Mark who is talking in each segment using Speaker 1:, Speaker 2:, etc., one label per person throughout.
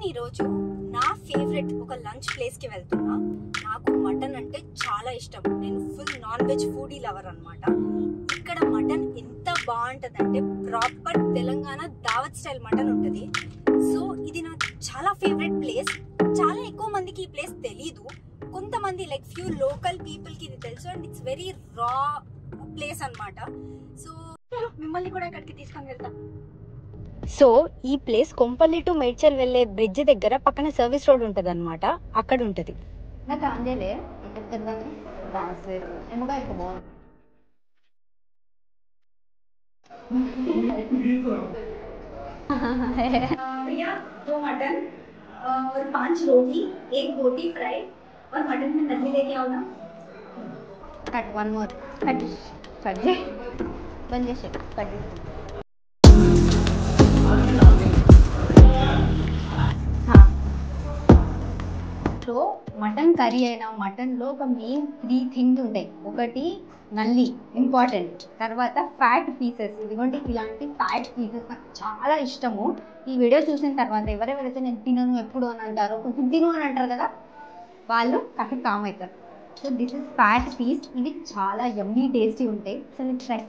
Speaker 1: నేను ఈరోజు నా ఫేవరెట్ ఒక లంచ్ ప్లేస్కి వెళ్తున్నా. నాకు మటన్ అంటే చాలా ఇష్టం. నేను full non veg foodie lover అనమాట. ఇక్కడ మటన్ ఎంత బాగుంటుందంటే ప్రాపర్ తెలంగాణ దావత్ స్టైల్ మటన్ ఉంటుంది. సో ఇది నా చాలా ఫేవరెట్ ప్లేస్. చాలా ఎక్కువ మందికి ఈ ప్లేస్ తెలీదు. కొంతమంది లైక్ ఫ్యూ లోకల్ పీపుల్కి ఇది తెలుసు. అండ్ ఇట్స్ వెరీ రా ప్లేస్ అనమాట. సో మిమ్మల్ని కూడా ఇక్కడికి తీసుకొని వెళ్తాం. సో ఈ ప్లేస్ కొంపల్లి టు మేడ్చల్ వెళ్ళే బ్రిడ్జ్ దగ్గర పక్కన సర్వీస్ రోడ్ ఉంటుంది అనమాట. అక్కడ ఉంటుంది.
Speaker 2: నాకు అందేలే
Speaker 1: भैया 2 मटन और 5 रोटी, 1 बोटी फ्राई और मटन में नदी लेके आओ ना.
Speaker 2: कट वन मोर कट कर बंद చేసి కట్ సో మటన్ కర్రీ అయినా మటన్లో ఒక మెయిన్ 3 థింగ్స్ ఉంటాయి. ఒకటి నల్లి ఇంపార్టెంట్, తర్వాత ఫ్యాట్ పీసెస్. ఇదిగోండి ఇలాంటి ఫ్యాట్ పీసెస్ నాకు చాలా ఇష్టము. ఈ వీడియో చూసిన తర్వాత ఎవరెవరైతే నేను తినను ఎప్పుడు అని అంటారో, కొంచెం తిను అని అంటారు కదా, వాళ్ళు కరెక్ట్ కామ్ అవుతారు. So this is fat piece. ఇవి చాలా యమ్మీ టేస్టీ ఉంటాయి. సో నేను ట్రై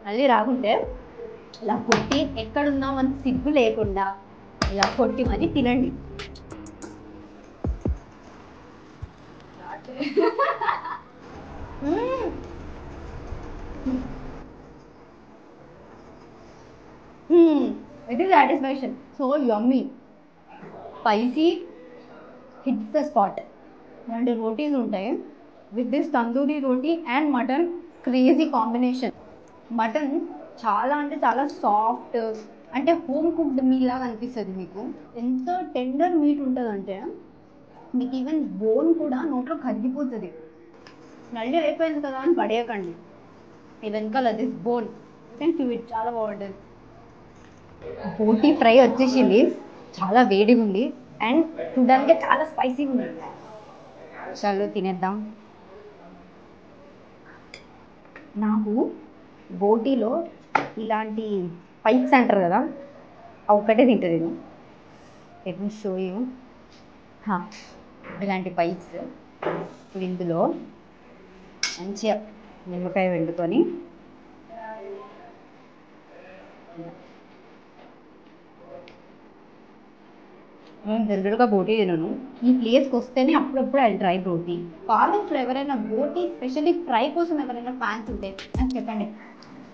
Speaker 2: మళ్ళీ రాకుంటే ఇలా కొట్టి ఎక్కడున్నామని సిగ్గు లేకుండా ఇలా కొట్టి మరి తినండి. It is satisfaction. So yummy. Spicy hits the spot. And rotis ఉంటాయి. With this tandoori roti and mutton, crazy combination. Mutton చాలా అంటే చాలా సాఫ్ట్, అంటే హోమ్ కుక్డ్ మీల్ లాగా అనిపిస్తుంది మీకు. ఎంత టెండర్ మీట్ ఉంటుందంటే మీకు ఈవెన్ బోన్ కూడా నోట్లో కరిగిపోతుంది. నల్లి అయిపోయింది కదా అని పడేయకండి. ఈ వెనకాల దిస్ బోన్ స్వీట్ చాలా బాగుంటుంది. బోటీ ఫ్రై వచ్చేసింది, చాలా వేడిగా ఉంది అండ్ చూడడానికి చాలా స్పైసీగా ఉంది. చలో తినేద్దాం. నాకు బోటీలో ఇలాంటి పైప్స్ అంటారు కదా, అవి ఒక్కటే తింటుంది. Let me show you. ఇలాంటి పైప్స్. ఇప్పుడు ఇందులో మంచిగా నిమ్మకాయ వండుకొని నేను జనరల్గా బోటీ తినను. ఈ ప్లేస్కి వస్తేనే అప్పుడప్పుడు అది ట్రై బోటీ. ఫార్మింగ్స్లో ఎవరైనా బోటీ స్పెషల్లీ ఫ్రై కోసం ఎవరైనా ఫ్యాన్స్ ఉంటే నాకు చెప్పండి.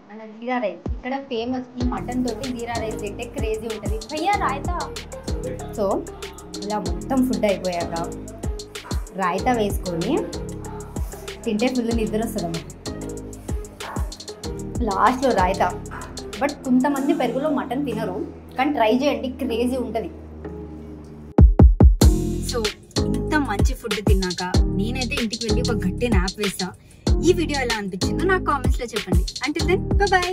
Speaker 2: మన జీరా రైస్ ఇక్కడ ఫేమస్. ఈ మటన్ తోటి జీరా రైస్ తింటే క్రేజీ ఉంటుంది. భయ్యా రాయితా. సో ఇలా మొత్తం ఫుడ్ అయిపోయాక రాయితా వేసుకొని తింటే ఫుల్ నిద్ర వస్తుంది. లాస్ట్లో రాయితా. బట్ కొంతమంది పెరుగులో మటన్ తినరు, కానీ ట్రై చేయండి, క్రేజీ ఉంటుంది.
Speaker 1: సో ఇంత మంచి ఫుడ్ తిన్నాక నేనైతే ఇంటికి వెళ్ళి ఒక గట్టి నాప్ వేస్తా. ఈ వీడియో ఎలా అనిపించిందో నాకు కామెంట్స్లో చెప్పండి. Until then by.